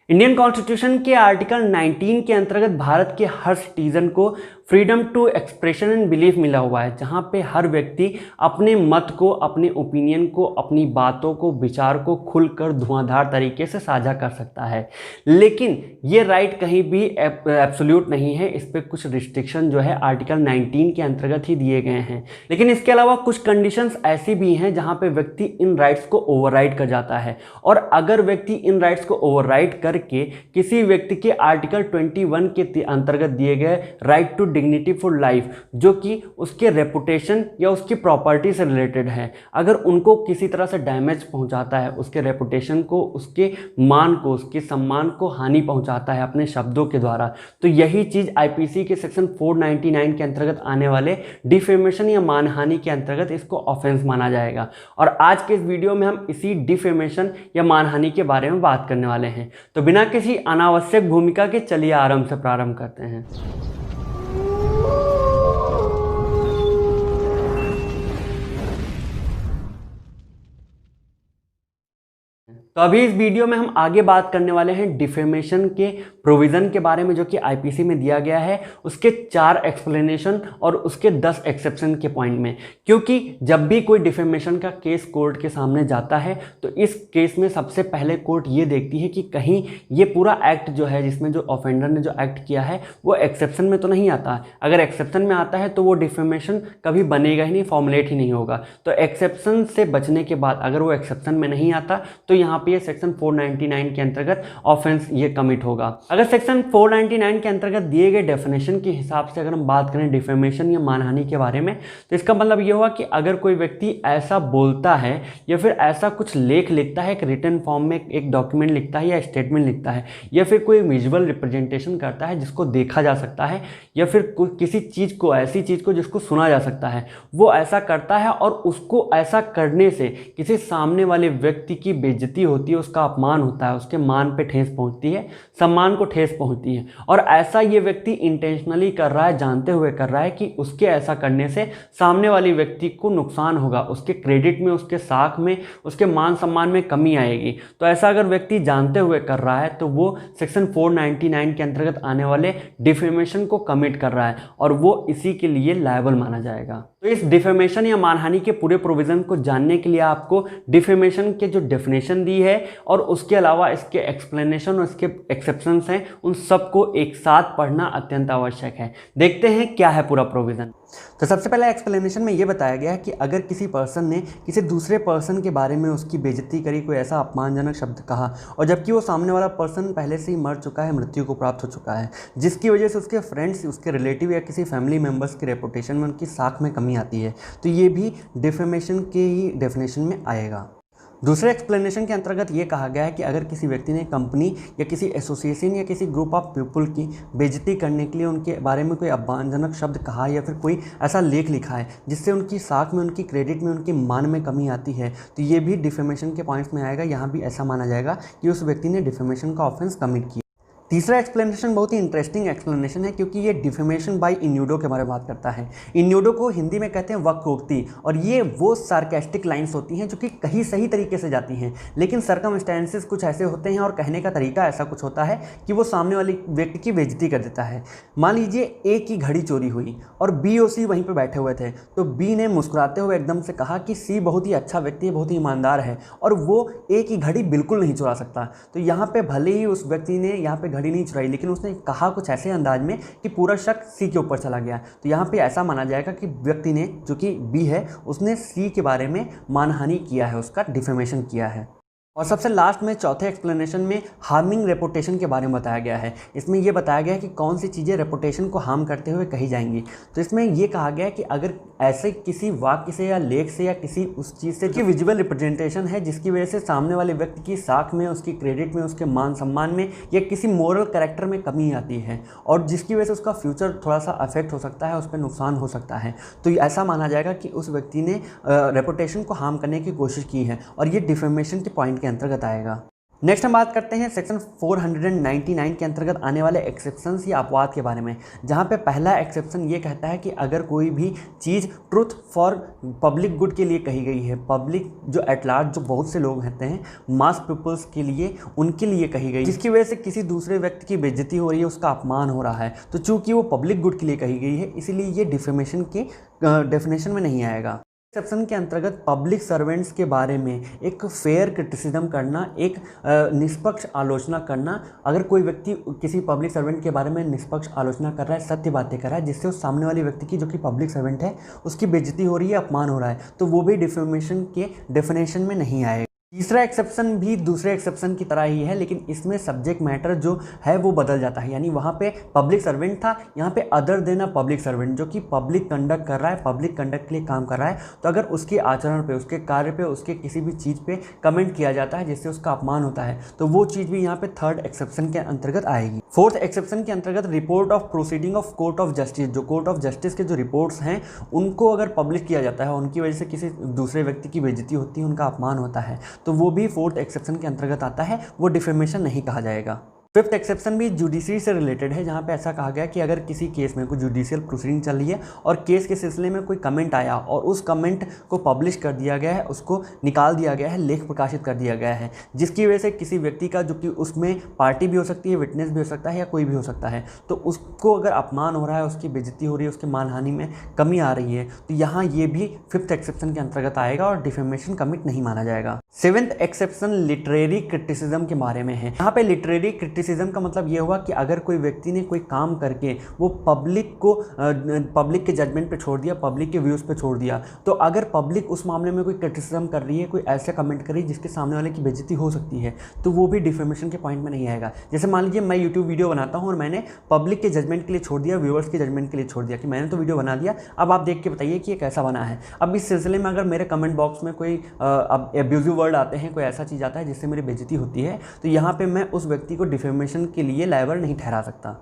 Indian constitution के article 19 के अंतर्गत भारत के हर सिटीजन को freedom to expression and belief मिला हुआ है, जहां पे हर व्यक्ति अपने मत को, अपने ओपिनियन को, अपनी बातों को, विचार को खुलकर धुआंधार तरीके से साझा कर सकता है। लेकिन ये राइट कहीं भी एब्सोल्यूट नहीं है, इस पर कुछ रिस्ट्रिक्शन जो है आर्टिकल 19 के अंतर्गत ही दिए गए हैं। लेकिन इसके अलावा कुछ कंडीशंस ऐसी भी हैं जहां पे व्यक्ति इन राइट्स को ओवरराइड कर जाता है, और अगर व्यक्ति इन राइट्स को ओवरराइड करके किसी व्यक्ति के आर्टिकल 21 के अंतर्गत दिए गए right to dignity for life, जो कि उसके रेपुटेशन या उसकी प्रॉपर्टी से रिलेटेड है, अगर उनको किसी तरह से डैमेज पहुंचाता है, उसके रेपुटेशन को, उसके मान को, उसके सम्मान को हानि पहुंचाता है अपने शब्दों के द्वारा, तो यही चीज आईपीसी के सेक्शन 499 के अंतर्गत आने वाले डिफेमेशन या मानहानि के अंतर्गत इसको ऑफेंस माना जाएगा। और आज के इस वीडियो में हम इसी डिफेमेशन या मानहानि के बारे में बात करने वाले हैं। तो बिना किसी अनावश्यक भूमिका के चलिए आरंभ से प्रारंभ करते हैं। तो अभी इस वीडियो में हम आगे बात करने वाले हैं डिफेमेशन के प्रोविज़न के बारे में, जो कि आईपीसी में दिया गया है, उसके 4 एक्सप्लेनेशन और उसके 10 एक्सेप्शन के पॉइंट में। क्योंकि जब भी कोई डिफेमेशन का केस कोर्ट के सामने जाता है तो इस केस में सबसे पहले कोर्ट ये देखती है कि कहीं ये पूरा एक्ट जो है, जिसमें जो ऑफेंडर ने जो एक्ट किया है वो एक्सेप्शन में तो नहीं आता है। अगर एक्सेप्शन में आता है तो वो डिफेमेशन कभी बनेगा ही नहीं, फॉर्मुलेट ही नहीं होगा। तो एक्सेप्शन से बचने के बाद अगर वो एक्सेप्शन में नहीं आता तो यहाँ पे ये सेक्शन 499 के अंतर्गत ऑफेंस ये कमिट होगा। अगर सेक्शन 499 के अंतर्गत दिए गए डेफिनेशन के हिसाब से अगर हम बात करें डिफेमेशन या मानहानि के बारे में, तो इसका मतलब ये हुआ कि अगर कोई व्यक्ति ऐसा बोलता है या फिर ऐसा कुछ लेख लिखता है, एक रिटन फॉर्म में एक डॉक्यूमेंट लिखता है या स्टेटमेंट लिखता है, या फिर कोई विजुअल रिप्रेजेंटेशन करता है जिसको देखा जा सकता है, या फिर किसी चीज़ को, ऐसी चीज़ को जिसको सुना जा सकता है, वो ऐसा करता है और उसको ऐसा करने से किसी सामने वाले व्यक्ति की बेइज्जती होती है, उसका अपमान होता है, उसके मान पे ठेस पहुंचती है, सम्मान को ठेस पहुंचती है, और ऐसा ये व्यक्ति इंटेंशनली कर रहा है, जानते हुए कर रहा है कि उसके ऐसा करने से सामने वाले व्यक्ति को नुकसान होगा, उसके क्रेडिट में, उसके साख में, उसके मान सम्मान में कमी आएगी। तो ऐसा अगर व्यक्ति जानते हुए कर रहा है तो वो सेक्शन 499 के अंतर्गत आने वाले डिफेमेशन को कमिट कर रहा है और वो इसी के लिए लायबल माना जाएगा। तो इस डिफेमेशन या मानहानि के पूरे प्रोविजन को जानने के लिए आपको डिफेमेशन के जो डेफिनेशन दी है और उसके अलावा इसके एक्सप्लेनेशन और इसके एक्सेप्शंस हैं, उन सबको एक साथ पढ़ना अत्यंत आवश्यक है। देखते हैं क्या है पूरा प्रोविजन। तो सबसे पहले एक्सप्लेनेशन में ये बताया गया है कि अगर किसी पर्सन ने किसी दूसरे पर्सन के बारे में उसकी बेइज्जती करी, कोई ऐसा अपमानजनक शब्द कहा, और जबकि वो सामने वाला पर्सन पहले से ही मर चुका है, मृत्यु को प्राप्त हो चुका है, जिसकी वजह से उसके फ्रेंड्स, उसके रिलेटिव या किसी फैमिली मेम्बर्स की रेपुटेशन में, उनकी साख में कमी आती है, तो ये भी डिफेमेशन के ही डेफिनेशन में आएगा। दूसरे एक्सप्लेनेशन के अंतर्गत ये कहा गया है कि अगर किसी व्यक्ति ने कंपनी या किसी एसोसिएशन या किसी ग्रुप ऑफ पीपल की बेइज्जती करने के लिए उनके बारे में कोई अपमानजनक शब्द कहा या फिर कोई ऐसा लेख लिखा है जिससे उनकी साख में, उनकी क्रेडिट में, उनके मान में कमी आती है, तो ये भी डिफेमेशन के पॉइंट्स में आएगा। यहाँ भी ऐसा माना जाएगा कि उस व्यक्ति ने डिफेमेशन का ऑफेंस कमिट किया। तीसरा एक्सप्लेनेशन बहुत ही इंटरेस्टिंग एक्सप्लेनेशन है, क्योंकि ये डिफेमेशन बाय इन्यूडो के बारे में बात करता है। इन्यूडो को हिंदी में कहते हैं वक्रोक्ति, और ये वो सार्केस्टिक लाइंस होती हैं जो कि कहीं सही तरीके से जाती हैं, लेकिन सर्कमस्टेंसेस कुछ ऐसे होते हैं और कहने का तरीका ऐसा कुछ होता है कि वो सामने वाले व्यक्ति की बेइज्जती कर देता है। मान लीजिए ए की घड़ी चोरी हुई और बी और सी वहीं पर बैठे हुए थे, तो बी ने मुस्कुराते हुए एकदम से कहा कि सी बहुत ही अच्छा व्यक्ति है, बहुत ही ईमानदार है, और वो ए की घड़ी बिल्कुल नहीं चुरा सकता। तो यहाँ पे भले ही उस व्यक्ति ने यहाँ पे घड़ी नहीं चुराई, लेकिन उसने कहा कुछ ऐसे अंदाज में कि पूरा शक सी के ऊपर चला गया। तो यहाँ पे ऐसा माना जाएगा कि व्यक्ति ने, जो कि बी है, उसने सी के बारे में मानहानि किया है, उसका डिफेमेशन किया है। और सबसे लास्ट में चौथे एक्सप्लेनेशन में हार्मिंग रेपुटेशन के बारे में बताया गया है। इसमें यह बताया गया है कि कौन सी चीज़ें रेपुटेशन को हार्म करते हुए कही जाएंगी। तो इसमें यह कहा गया है कि अगर ऐसे किसी वाक्य से या लेख से या किसी उस चीज़ से की विजुअल रिप्रेजेंटेशन है जिसकी वजह से सामने वाले व्यक्ति की साख में, उसकी क्रेडिट में, उसके मान सम्मान में या किसी मोरल कैरेक्टर में कमी आती है और जिसकी वजह से उसका फ्यूचर थोड़ा सा अफेक्ट हो सकता है, उस पर नुकसान हो सकता है, तो ऐसा माना जाएगा कि उस व्यक्ति ने रेपुटेशन को हार्म करने की कोशिश की है और ये डिफेमेशन के पॉइंट के अंतर्गत आएगा। नेक्स्ट हम बात करते हैं सेक्शन 499 के अंतर्गत आने वाले एक्सेप्शंस या अपवाद के बारे में, जहां पे पहला एक्सेप्शन ये कहता है कि अगर कोई भी चीज़ ट्रुथ फॉर पब्लिक गुड के लिए कही गई है, पब्लिक जो एट लार्ज जो बहुत से लोग रहते हैं, मास पीपल्स के लिए, उनके लिए कही गई, जिसकी वजह से किसी दूसरे व्यक्ति की बेइज्जती हो रही है, उसका अपमान हो रहा है, तो चूंकि वो पब्लिक गुड के लिए कही गई है इसीलिए ये डिफेमेशन के डेफिनेशन में नहीं आएगा। एक्सेप्शन के अंतर्गत पब्लिक सर्वेंट्स के बारे में एक फेयर क्रिटिसिज्म करना, एक निष्पक्ष आलोचना करना, अगर कोई व्यक्ति किसी पब्लिक सर्वेंट के बारे में निष्पक्ष आलोचना कर रहा है, सत्य बातें कर रहा है, जिससे उस सामने वाले व्यक्ति की जो कि पब्लिक सर्वेंट है उसकी बेइज्जती हो रही है, अपमान हो रहा है, तो वो भी डिफेमेशन के डेफिनेशन में नहीं आएगा। तीसरा एक्सेप्शन भी दूसरे एक्सेप्शन की तरह ही है, लेकिन इसमें सब्जेक्ट मैटर जो है वो बदल जाता है, यानी वहाँ पे पब्लिक सर्वेंट था, यहाँ पे other than a public servant, जो कि पब्लिक कंडक्ट कर रहा है, पब्लिक कंडक्ट के लिए काम कर रहा है, तो अगर उसके आचरण पे, उसके कार्य पे, उसके किसी भी चीज़ पे कमेंट किया जाता है जिससे उसका अपमान होता है, तो वो चीज़ भी यहाँ पे थर्ड एक्सेप्शन के अंतर्गत आएगी। फोर्थ एक्सेप्शन के अंतर्गत report of proceeding of court of justice, जो कोर्ट ऑफ जस्टिस के जो रिपोर्ट्स हैं उनको अगर पब्लिश किया जाता है, उनकी वजह से किसी दूसरे व्यक्ति की बेइज्जती होती है, उनका अपमान होता है, तो वो भी फोर्थ एक्सेप्शन के अंतर्गत आता है, वो डिफेमेशन नहीं कहा जाएगा। फिफ्थ एक्सेप्शन भी जुडिशरी से रिलेटेड है, जहाँ पे ऐसा कहा गया कि अगर किसी केस में कोई जुडिशियल प्रोसीडिंग चल रही है और केस के सिलसिले में कोई कमेंट आया और उस कमेंट को पब्लिश कर दिया गया है, उसको निकाल दिया गया है, लेख प्रकाशित कर दिया गया है, जिसकी वजह से किसी व्यक्ति का, जो कि उसमें पार्टी भी हो सकती है, विटनेस भी हो सकता है या कोई भी हो सकता है, तो उसको अगर अपमान हो रहा है, उसकी बेइज्जती हो रही है, उसकी मानहानि में कमी आ रही है, तो यहाँ ये भी फिफ्थ एक्सेप्शन के अंतर्गत आएगा और डिफेमेशन कमिट नहीं माना जाएगा। सेवेंथ एक्सेप्शन लिटरेरी क्रिटिसिज्म के बारे में है। यहाँ पे लिटरेरी क्रिटिसिज्म का मतलब ये हुआ कि अगर कोई व्यक्ति ने कोई काम करके वो पब्लिक को पब्लिक के जजमेंट पे छोड़ दिया, पब्लिक के व्यूज़ पे छोड़ दिया, तो अगर पब्लिक उस मामले में कोई क्रिटिसिज्म कर रही है, कोई ऐसा कमेंट कर रही है जिसके सामने वाले की बेइज्जती हो सकती है, तो वो भी डिफेमेशन के पॉइंट में नहीं आएगा। जैसे मान लीजिए मैं यूट्यूब वीडियो बनाता हूँ और मैंने पब्लिक के जजमेंट के लिए छोड़ दिया, व्यूअर्स के जजमेंट के लिए छोड़ दिया कि मैंने तो वीडियो बना दिया, अब आप देख के बताइए कि ये कैसा बना है। अब इस सिलसिले में अगर मेरे कमेंट बॉक्स में कोई अब्यूजिव वर्ड आते हैं, कोई ऐसा चीज़ आता है जिससे मेरी बेइज्जती होती है, तो यहाँ पे मैं उस व्यक्ति को डिफेमेशन के लिए लायबल नहीं ठहरा सकता।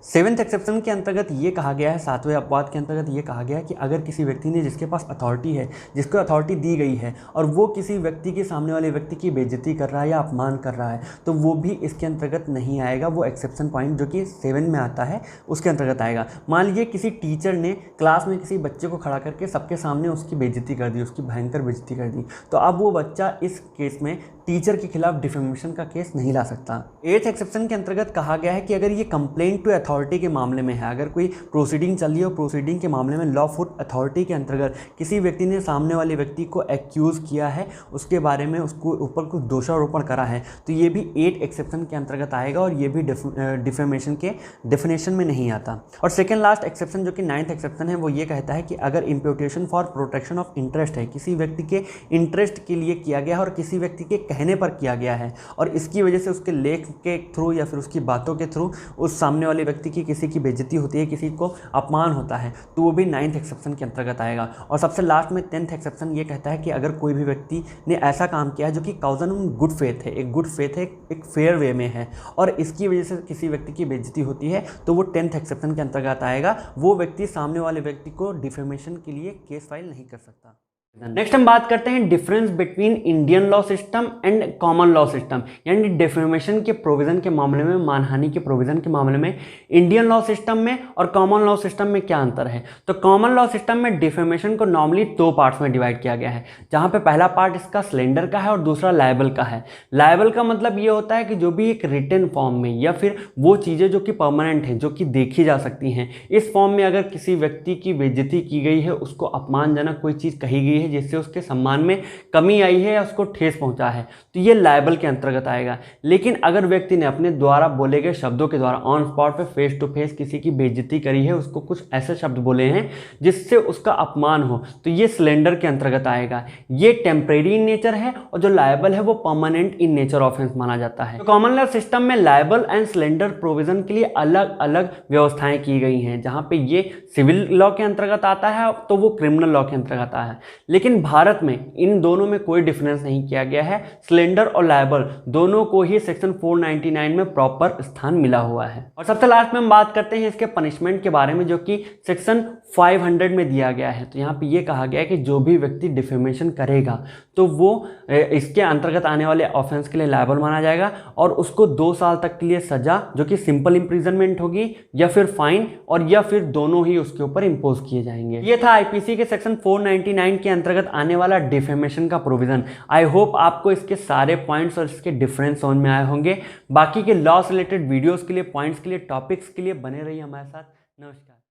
सेवेंथ एक्सेप्शन के अंतर्गत ये कहा गया है, सातवें अपवाद के अंतर्गत ये कहा गया है कि अगर किसी व्यक्ति ने, जिसके पास अथॉरिटी है, जिसको अथॉरिटी दी गई है, और वो किसी व्यक्ति के सामने वाले व्यक्ति की बेइज्जती कर रहा है या अपमान कर रहा है, तो वो भी इसके अंतर्गत नहीं आएगा। वो एक्सेप्शन पॉइंट जो कि 7 में आता है उसके अंतर्गत आएगा। मान लीजिए किसी टीचर ने क्लास में किसी बच्चे को खड़ा करके सबके सामने उसकी बेइज्जती कर दी, उसकी भयंकर बेइज्जती कर दी, तो अब वो बच्चा इस केस में टीचर के खिलाफ डिफेमेशन का केस नहीं ला सकता। 8th एक्सेप्शन के अंतर्गत कहा गया है कि अगर ये कंप्लेंट टू अथॉरिटी के मामले में है, अगर कोई प्रोसीडिंग चल रही है और प्रोसीडिंग के मामले में लॉफुल अथॉरिटी के अंतर्गत किसी व्यक्ति ने सामने वाले व्यक्ति को एक्यूज़ किया है, उसके बारे में उसको ऊपर कुछ दोषारोपण करा है, तो ये भी 8 एक्सेप्शन के अंतर्गत आएगा और ये भी डिफेमेशन के डेफिनेशन में नहीं आता। और सेकेंड लास्ट एक्सेप्शन जो कि 9th एक्सेप्शन है, वो ये कहता है कि अगर imputation for protection of interest है, किसी व्यक्ति के इंटरेस्ट के लिए किया गया है और किसी व्यक्ति के कहने पर किया गया है, और इसकी वजह से उसके लेख के थ्रू या फिर उसकी बातों के थ्रू उस सामने वाले व्यक्ति की किसी की बेइज्जती होती है, किसी को अपमान होता है, तो वो भी 9th एक्सेप्शन के अंतर्गत आएगा। और सबसे लास्ट में 10th एक्सेप्शन ये कहता है कि अगर कोई भी व्यक्ति ने ऐसा काम किया है जो कि काउजन गुड फेथ है, एक गुड फेथ है, एक फेयर वे में है, और इसकी वजह से किसी व्यक्ति की बेइज्जती होती है, तो वो 10th एक्सेप्शन के अंतर्गत आएगा। वो व्यक्ति सामने वाले व्यक्ति को डिफेमेशन के लिए केस फाइल नहीं कर सकता। नेक्स्ट हम बात करते हैं difference between Indian law system and common law system, यानी डिफेमेशन के प्रोविजन के मामले में, मानहानि के प्रोविजन के मामले में इंडियन लॉ सिस्टम में और कॉमन लॉ सिस्टम में क्या अंतर है। तो कॉमन लॉ सिस्टम में डिफेमेशन को नॉर्मली 2 पार्ट्स में डिवाइड किया गया है, जहां पे पहला पार्ट इसका स्लेंडर का है और दूसरा लायबल का है। लायबल का मतलब ये होता है कि जो भी एक रिटन फॉर्म में या फिर वो चीज़ें जो कि परमानेंट हैं, जो कि देखी जा सकती हैं, इस फॉर्म में अगर किसी व्यक्ति की बेइज्जती की गई है, उसको अपमानजनक कोई चीज़ कही गई है जिससे उसके सम्मान में कमी आई है या उसको ठेस पहुंचा है, तो ये लायबल के अंतर्गत आएगा। लेकिन अगर व्यक्ति ने अपने द्वारा बोले गए शब्दों के द्वारा ऑन स्पॉट पे फेस टू फेस किसी की बेइज्जती करी है, उसको कुछ ऐसे शब्द बोले हैं जिससे उसका अपमान हो, तो ये स्लेंडर के अंतर्गत आएगा। ये टेम्परेरी इन नेचर है और जो लायबल है वो परमानेंट इन नेचर ऑफेंस माना जाता है। तो कॉमन लॉ सिस्टम में लायबल एंड स्लेंडर प्रोविजन के लिए अलग अलग व्यवस्थाएं की गई हैं, जहां पे ये सिविल लॉ के अंतर्गत आता है तो वो क्रिमिनल लॉ के अंतर्गत आता है। लेकिन भारत में इन दोनों में कोई डिफरेंस नहीं किया गया है। स्लेंडर और लायबल दोनों को ही सेक्शन 499 में प्रॉपर स्थान मिला हुआ है। और सबसे लास्ट में हम बात करते हैं इसके पनिशमेंट के बारे में, जो कि सेक्शन 500 में दिया गया है। तो यहाँ पे ये कहा गया है कि जो भी व्यक्ति डिफेमेशन करेगा तो वो इसके अंतर्गत आने वाले ऑफेंस के लिए लायबल माना जाएगा और उसको 2 साल तक के लिए सजा, जो कि सिंपल इंप्रिजनमेंट होगी या फिर फाइन, और या फिर दोनों ही उसके ऊपर इंपोज किए जाएंगे। ये था आईपीसी के सेक्शन 499 के अंतर्गत आने वाला डिफेमेशन का प्रोविजन। आई होप आपको इसके सारे पॉइंट्स और इसके डिफरेंस समझ में आए होंगे। बाकी के लॉ से रिलेटेड वीडियोस के लिए, पॉइंट्स के लिए, टॉपिक्स के लिए बने रहिए हमारे साथ। नमस्कार।